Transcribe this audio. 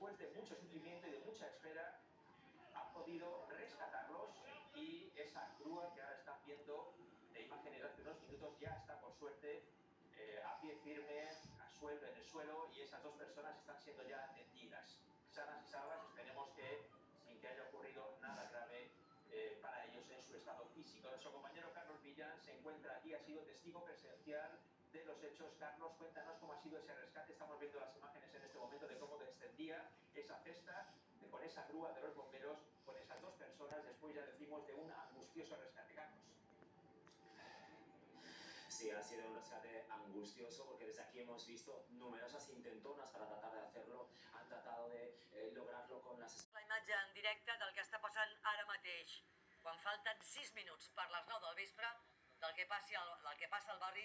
después de mucho sufrimiento y de mucha espera, han podido rescatarlos y esa grúa que ahora están viendo de imágenes hace unos minutos ya está, por suerte, a pie firme, en el suelo, y esas dos personas están siendo ya atendidas, sanas y salvas. Esperemos que sin que haya ocurrido nada grave para ellos en su estado físico. Nuestro compañero Carlos Millán se encuentra aquí, ha sido testigo presencial de los hechos. Carlos, cuéntanos cómo ha sido ese rescate. Estamos viendo las imágenes en este momento de cómo descendía esa cesta con esa grúa de los bomberos, con esas dos personas, después ya decimos de un angustioso rescate. Carlos. Sí, ha sido un rescate angustioso porque desde aquí hemos visto numerosas intentonas para tratar de hacerlo. Han tratado de lograrlo con las... La imatge en directe del que està passant ara mateix, quan falten 6 minuts per les 9 del vespre, del que passa al barri